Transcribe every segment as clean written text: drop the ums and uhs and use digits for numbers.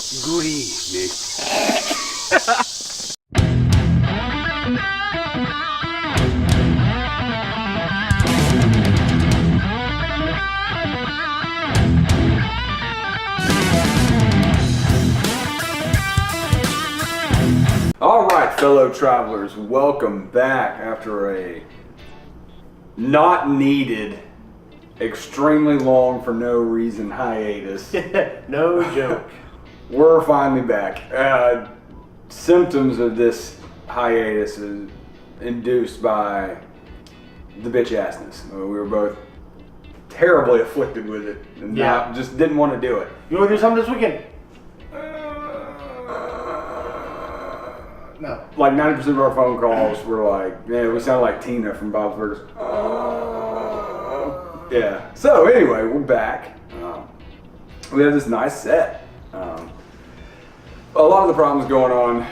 Good evening. All right, fellow travelers, welcome back after a not needed, extremely long for no reason hiatus. No joke. We're finally back. Symptoms of this hiatus is induced by the bitch assness. We were both terribly afflicted with it and just didn't want to do it. You want to do something this weekend? No. Like 90% of our phone calls were like, man, we sound like Tina from Bob's Burgers. Yeah. So anyway, we're back. We have this nice set. A lot of the problems going on,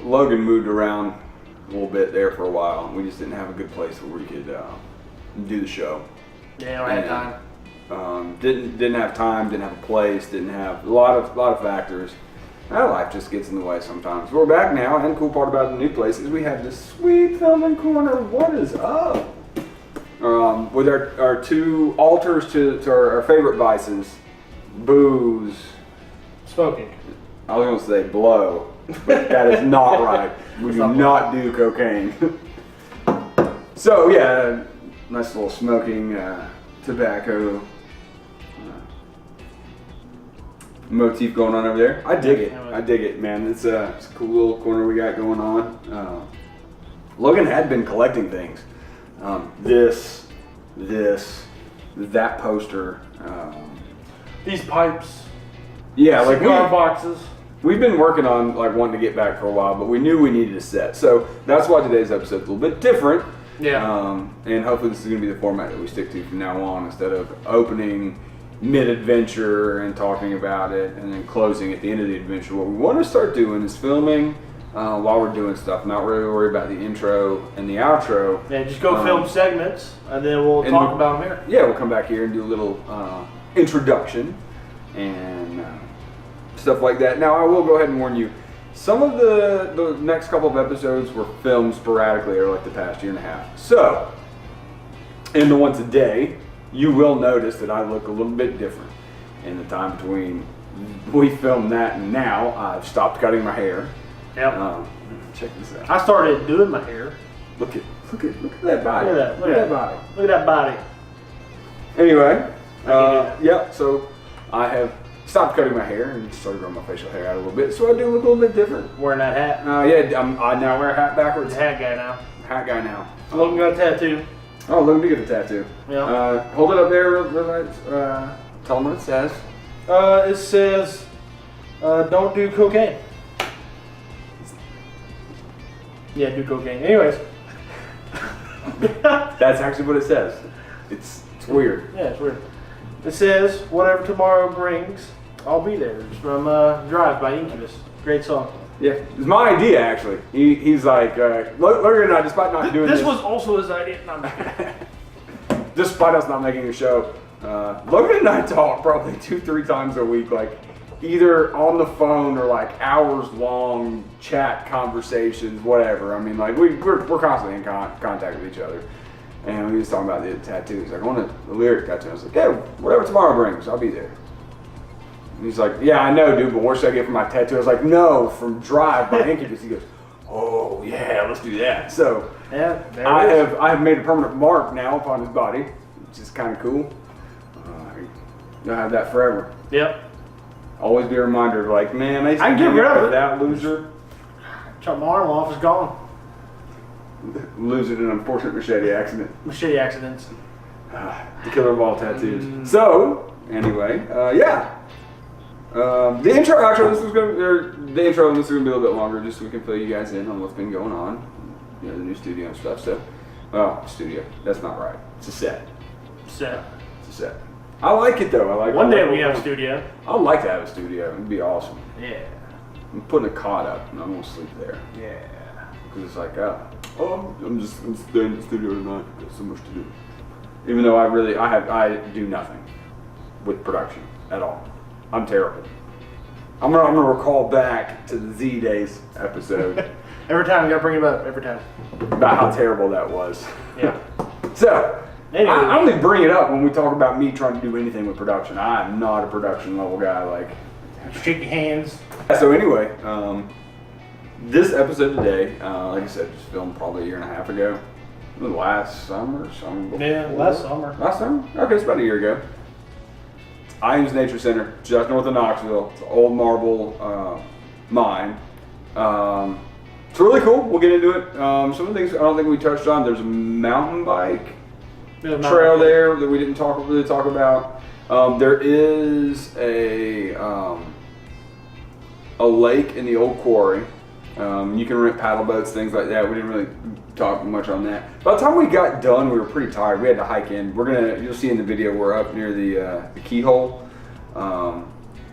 Logan moved around a little bit there for a while, and we just didn't have a good place where we could do the show. Yeah, I had time. Didn't have time, didn't have a place, didn't have a lot of factors. Our life just gets in the way sometimes. We're back now, and the cool part about the new place is we have this sweet filming corner. What is up? With our two altars to our favorite vices, booze. Smoking. I was going to say blow, but that is not right. We do not do cocaine. So yeah, nice little smoking tobacco motif going on over there. I dig it, man. It's a cool little corner we got going on. Logan had been collecting things. That poster. These pipes. Yeah, like cigar boxes. We've been working on wanting to get back for a while, but we knew we needed a set. So that's why today's episode is a little bit different. Yeah. And hopefully this is going to be the format that we stick to from now on, instead of opening mid-adventure and talking about it and then closing at the end of the adventure. What we want to start doing is filming while we're doing stuff, not really worry about the intro and the outro. Yeah, just go film segments and then we'll talk about them here. Yeah, we'll come back here and do a little introduction and stuff like that. Now, I will go ahead and warn you, some of the next couple of episodes were filmed sporadically over like the past year and a half. So, in the one today, you will notice that I look a little bit different. In the time between we filmed that and now, I've stopped cutting my hair. Yep. Check this out. I started doing my hair. Look at that body. Look at that. Look at that body. Look at that body. Anyway, yeah. So I have stopped cutting my hair and started growing my facial hair out a little bit, so I do look a little bit different. Wearing that hat. Yeah, I now wear a hat backwards. He's a hat guy now. Hat guy now. Logan got a tattoo. Oh, Logan did get a tattoo. Yeah. Hold it up there real nice. Tell them what it says. It says, don't do cocaine. Yeah, do cocaine. Anyways. That's actually what it says. It's weird. Yeah, it's weird. It says, whatever tomorrow brings, I'll be there. It's from Drive by Incubus. Great song. Yeah, it's my idea actually. He's like, Logan and I, despite not doing this. This was also his idea. No, despite us not making a show, Logan and I talk probably 2-3 times a week, like either on the phone or like hours long chat conversations, whatever. I mean, like we're constantly in contact with each other. And we was talking about the tattoo. He's like, I want a lyric tattoo. I was like, yeah, whatever tomorrow brings, I'll be there. And he's like, yeah, I know, dude, but where should I get for my tattoo? I was like, no, from Drive by Incubus. He goes, oh yeah, let's do that. So yeah, I have made a permanent mark now upon his body, which is kind of cool. You'll have that forever. Yep. Always be a reminder, like, man, I can get rid of it. That loser. Chop my arm off, it's gone. Lose it in an unfortunate machete accident. Machete accidents. The killer of all tattoos. So, anyway, yeah. The intro, outro, this is gonna be a little bit longer, just so we can fill you guys in on what's been going on, the new studio and stuff. So, well, studio. That's not right. It's a set. It's a set. I like it though. One day we have a studio. I'd like to have a studio. It'd be awesome. Yeah. I'm putting a cot up and I'm gonna sleep there. Yeah. Because it's like, I'm staying in the studio tonight. Got so much to do. Even though I do nothing with production at all. I'm terrible. I'm gonna recall back to the Z Days episode Every time you gotta bring it up. Every time. about how terrible that was. Yeah. So, Anyway. I only bring it up when we talk about me trying to do anything with production. I am not a production level guy. Like, Shake your hands. so anyway, this episode today, like I said, just filmed probably a year and a half ago. Last summer, Yeah, last summer. Last summer? Okay, it's about a year ago. Iams Nature Center, just north of Knoxville. It's an old marble mine. It's really cool. We'll get into it. Some of the things I don't think we touched on. There's a mountain bike trail there that we didn't really talk about. There is a lake in the old quarry. You can rent paddle boats, things like that. We didn't really talk much on that. By the time we got done, we were pretty tired. We had to hike in. You'll see in the video, we're up near the keyhole.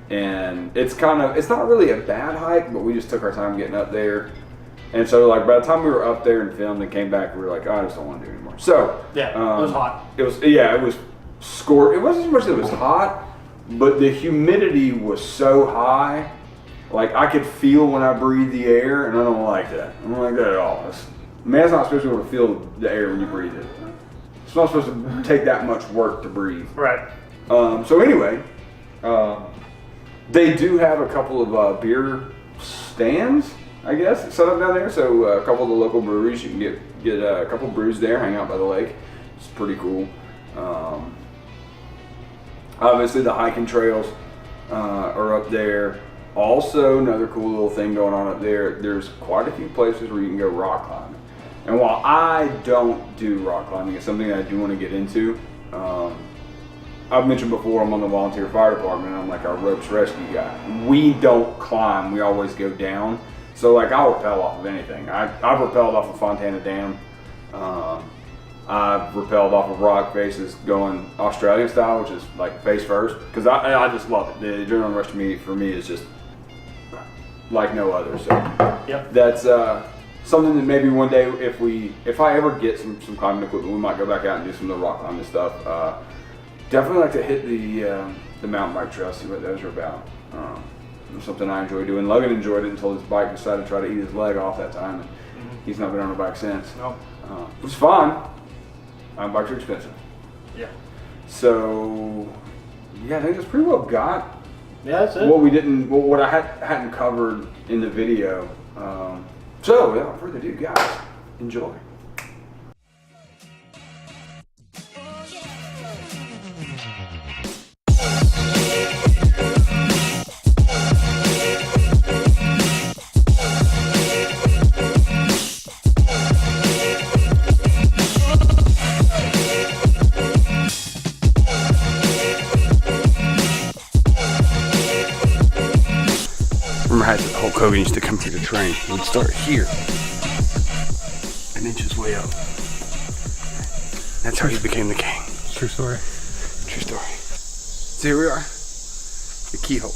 And it's not really a bad hike, but we just took our time getting up there. And so, like, by the time we were up there and filmed and came back, we were like, oh, I just don't want to do it anymore. So, Yeah, it was hot. It was scorched. It wasn't so much that it was hot, but the humidity was so high. Like, I could feel when I breathe the air, and I don't like that. I don't like that at all. Man's not supposed to be able to feel the air when you breathe it. It's not supposed to take that much work to breathe. Right. So anyway, they do have a couple of beer stands, I guess, set up down there. So a couple of the local breweries, you can get a couple of brews there, hang out by the lake. It's pretty cool. Obviously, the hiking trails are up there. Also, another cool little thing going on up there, there's quite a few places where you can go rock climbing. And while I don't do rock climbing, it's something that I do want to get into. I've mentioned before, I'm on the volunteer fire department. I'm like our ropes rescue guy. We don't climb, we always go down. So like I'll rappel off of anything. I've rappelled off of Fontana Dam. I've rappelled off of rock faces going Australian style, which is like face first, because I just love it. The adrenaline rush for me is just like no other. So Yep. that's something that maybe one day if I ever get some climbing equipment, we might go back out and do some of the rock climbing stuff. Definitely like to hit the mountain bike trail, see what those are about. It's something I enjoy doing. Logan enjoyed it until his bike decided to try to eat his leg off that time, and he's not been on a bike since. No. Which is fine. Mountain bikes are expensive. Yeah. So yeah, I think that's pretty well got Yeah, that's it. what I hadn't covered in the video. So without further ado, guys, enjoy. Hulk Hogan used to come here to train. He would start here and inch his way up. That's how he became the king. True story. True story. So here we are, the keyhole.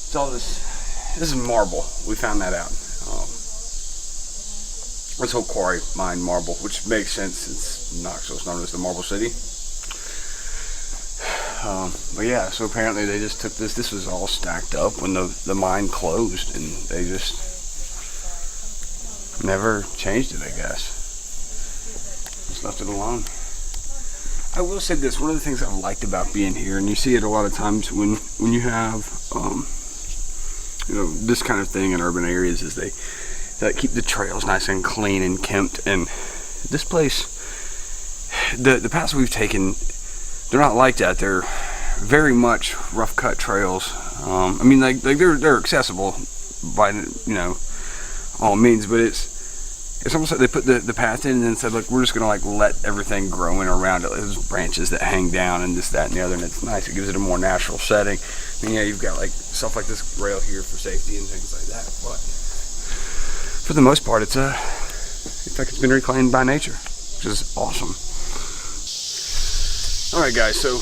It's all this is marble. We found that out. This whole quarry mined marble, which makes sense since Knoxville is known as the Marble City. But yeah, so apparently they just took this. This was all stacked up when the mine closed, and they just never changed it, I guess. Just left it alone. I will say this, one of the things I've liked about being here, and you see it a lot of times when you have, this kind of thing in urban areas, is they keep the trails nice and clean and kempt. And this place, the paths we've taken, they're not like that. They're very much rough cut trails. I mean, like they're accessible by all means, but it's almost like they put the path in and then said, look, we're just gonna let everything grow in around it. There's branches that hang down and this, that, and the other, and it's nice. It gives it a more natural setting. I mean, yeah, you've got like stuff like this rail here for safety and things like that, but for the most part, it's like it's been reclaimed by nature, which is awesome. All right, guys, so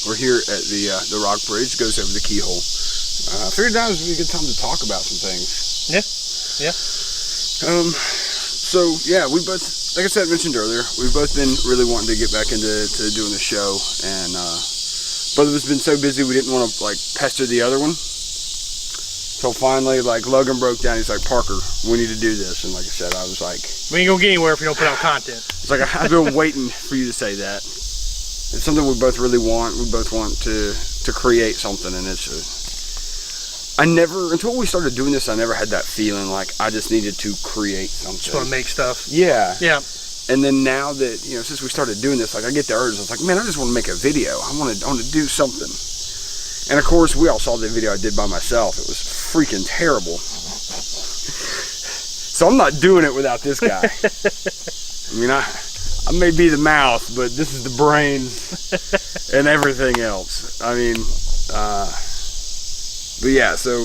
we're here at the rock bridge. It goes over the keyhole. I figured that would be a good time to talk about some things. Yeah. So yeah, we both, like I said, mentioned earlier, we've both been really wanting to get back into doing the show, and Both of us been so busy we didn't want to like pester the other one. So finally, like, Logan broke down. He's like, Parker, we need to do this. And like I said, I was like, we ain't gonna get anywhere if we don't put out content. It's like, I've been waiting for you to say that. It's something we both really want. We both want to create something, and until we started doing this, I never had that feeling like I just needed to create something. Just want to make stuff. Yeah. Yeah. And then now that, since we started doing this, like, I get the urge. I was like, man, I just want to make a video. I want to do something. And of course, we all saw the video I did by myself. It was freaking terrible. So I'm not doing it without this guy. I mean, I may be the mouth, but this is the brains and everything else. I mean, but yeah, so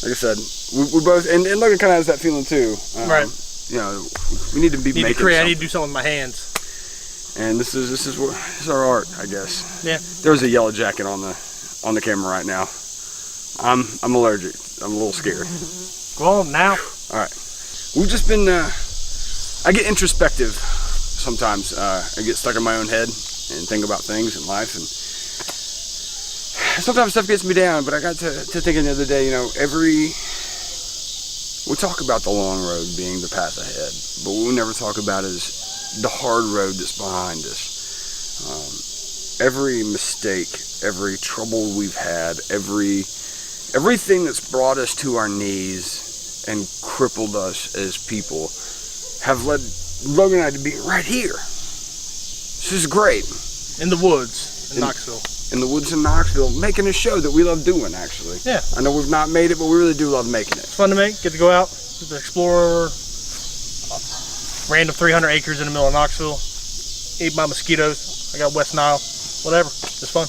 like I said, we both, and Logan kind of has that feeling too. Right. We need to be making something. I need to do something with my hands. And this is our art, I guess. Yeah. There's a yellow jacket on the camera right now. I'm allergic. I'm a little scared. Well, now. All right. We've just been. I get introspective sometimes. I get stuck in my own head and think about things in life, and sometimes stuff gets me down. But I got to thinking the other day. We talk about the long road being the path ahead, but what we never talk about is the hard road that's behind us. Every mistake, every trouble we've had, everything that's brought us to our knees and crippled us as people have led Logan and I to be right here. This is great. In the woods in Knoxville. In the woods in Knoxville, making a show that we love doing, actually. Yeah. I know we've not made it, but we really do love making it. It's fun to make. Get to go out, get to explore random 300 acres in the middle of Knoxville. Ate by mosquitoes. I got West Nile. Whatever. It's fun.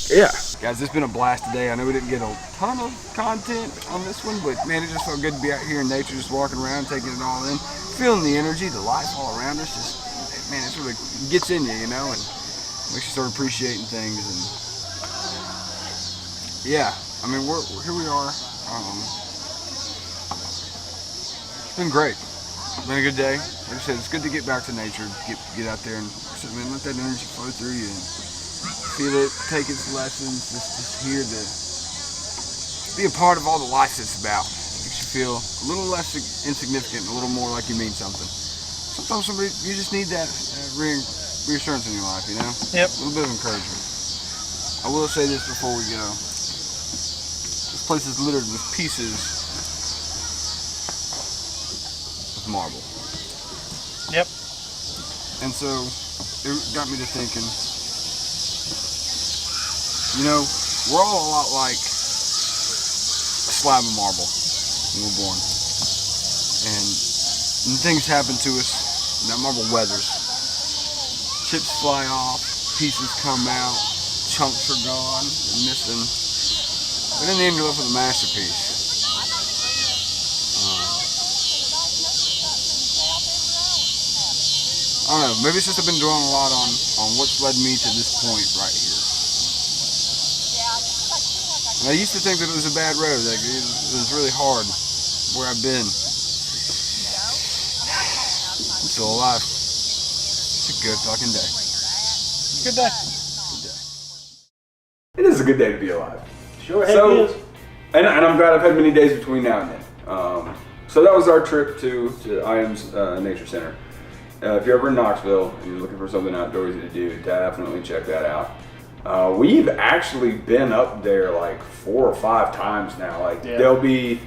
Yeah. Guys, it's been a blast today. I know we didn't get a ton of content on this one, but man, it just felt good to be out here in nature, just walking around, taking it all in, feeling the energy, the life all around us. Just, man, it sort of gets in you, and makes you start appreciating things. And yeah, I mean, here we are. It's been great. It's been a good day. Like I said, it's good to get back to nature, get out there and let that energy flow through you and feel it, take its lessons, just here to be a part of all the life it's about. Makes you feel a little less insignificant, a little more like you mean something. Sometimes you just need that reassurance in your life, Yep. A little bit of encouragement. I will say this before we go. This place is littered with pieces of marble. Yep. And so it got me to thinking, we're all a lot like a slab of marble when we're born. And when things happen to us, and that marble weathers. Chips fly off, pieces come out, chunks are gone, they're missing. But in the end, you're left with a masterpiece. I don't know, maybe it's just I've been dwelling a lot on what's led me to this point right here. And I used to think that it was a bad road, like it was really hard where I've been. I'm still alive. It's a good fucking day. Good day. It is a good day to be alive. Sure, heck is. And I'm glad I've had many days between now and then. So that was our trip to IAM's Nature Center. If you're ever in Knoxville and you're looking for something outdoorsy to do, definitely check that out. We've actually been up there like 4 or 5 times now. There'll be,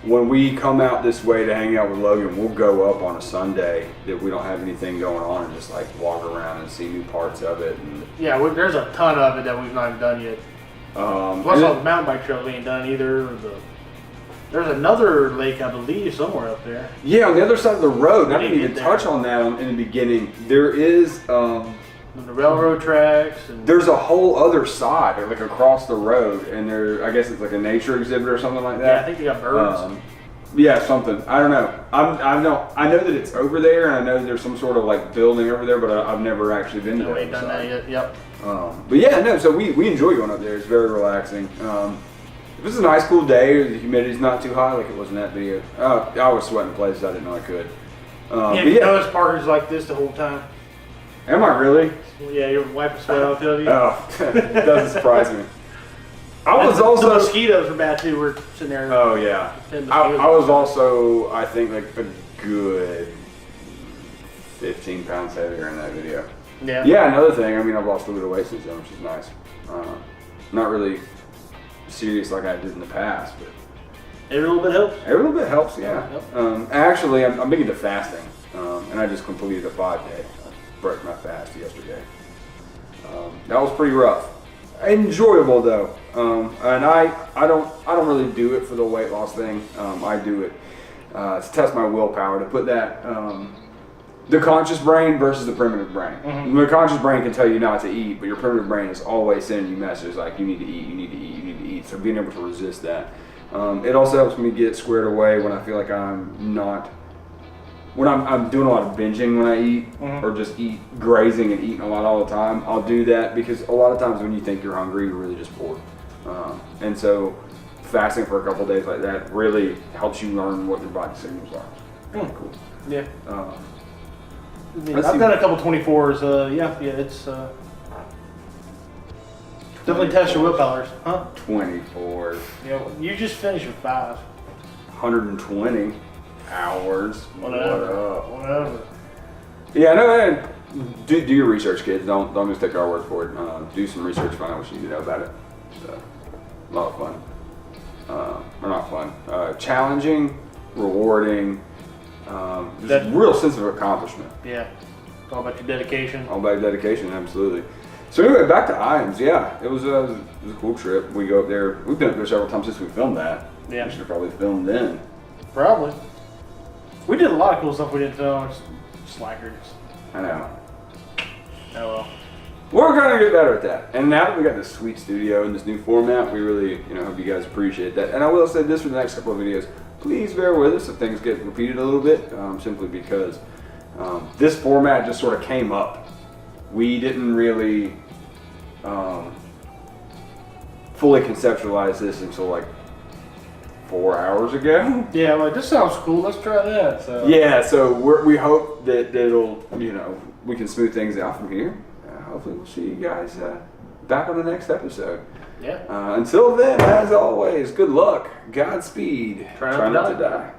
when we come out this way to hang out with Logan, we'll go up on a Sunday that we don't have anything going on and just like walk around and see new parts of it. And, yeah, there's a ton of it that we've not even done yet. Plus all the mountain bike trails ain't done either. There's another lake, I believe, somewhere up there. Yeah, on the other side of the road. I didn't even touch on that in the beginning. There is the railroad tracks. And there's a whole other side, like across the road, and I guess it's like a nature exhibit or something like that. Yeah, I think they got birds. Yeah, something. I don't know. I know that it's over there, and I know there's some sort of like building over there, but I've never actually been to that. We ain't done that yet. Yep. But yeah, no. So we enjoy going up there. It's very relaxing. If it's a nice cool day, the humidity's not too high, like it was in that video. I was sweating places I didn't know I could. You notice Parker's like this the whole time. Am I really? Yeah, you're wiping sweat off of you. Oh, it doesn't surprise me. I was The also mosquitoes are bad too. We're sitting there. Oh yeah. I was also, I think, like a good 15 pounds heavier in that video. Yeah. Yeah. Another thing. I mean, I've lost a little bit of weight since then, which is nice. Not really serious like I did in the past, but Every little bit helps. every little bit helps. Yeah. Yep. Actually, I'm big into fasting, and I just completed a 5-day. I broke my fast yesterday. That was pretty rough. Enjoyable though, and I don't really do it for the weight loss thing. I do it to test my willpower, to put that the conscious brain versus the primitive brain. Mm-hmm. The conscious brain can tell you not to eat, but your primitive brain is always sending you messages like you need to eat, you need to eat, you need to eat. So being able to resist that, it also helps me get squared away when I feel like I'm not. When I'm doing a lot of binging when I eat, or just grazing and eating a lot all the time, I'll do that because a lot of times when you think you're hungry, you're really just bored. And so fasting for a couple of days like that really helps you learn what your body signals are. Really cool. Yeah. Let's I've see. done a couple 24s. Yeah, it's definitely test your willpowers, huh? 24, Yeah, you just finished your 5. 120 hours. Whatever. What up? Whatever. Yeah, no, do your research, kids. Don't just take our word for it. Do some research, find out what you need to know about it. It's a lot of fun. Or not fun. Challenging, rewarding. Just a real sense of accomplishment. Yeah. It's all about your dedication. All about dedication, absolutely. So anyway, back to Iams. Yeah, it was a cool trip. We go up there. We've been up there several times since we filmed that. Yeah. We should have probably filmed then. Probably. We did a lot of cool stuff we didn't film. It's slackers. I know. Oh well. We're gonna get better at that. And now that we got this sweet studio and this new format, we really, hope you guys appreciate that. And I will say this for the next couple of videos. Please bear with us if things get repeated a little bit, simply because this format just sort of came up. We didn't really fully conceptualize this until like 4 hours ago. Yeah, like this sounds cool. Let's try that. So. Yeah, so we hope that it'll, we can smooth things out from here. Hopefully we'll see you guys back on the next episode. Yeah. Until then, as always, good luck, Godspeed, Try not to die.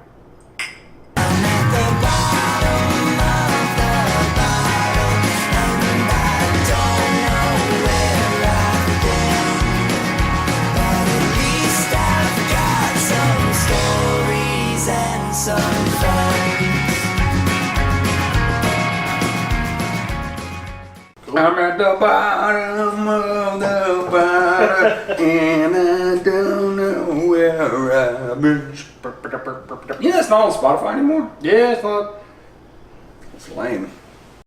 I'm at the bottom of the bottom, and I don't know where I've been. That's not on Spotify anymore? Yeah, it's not. It's lame.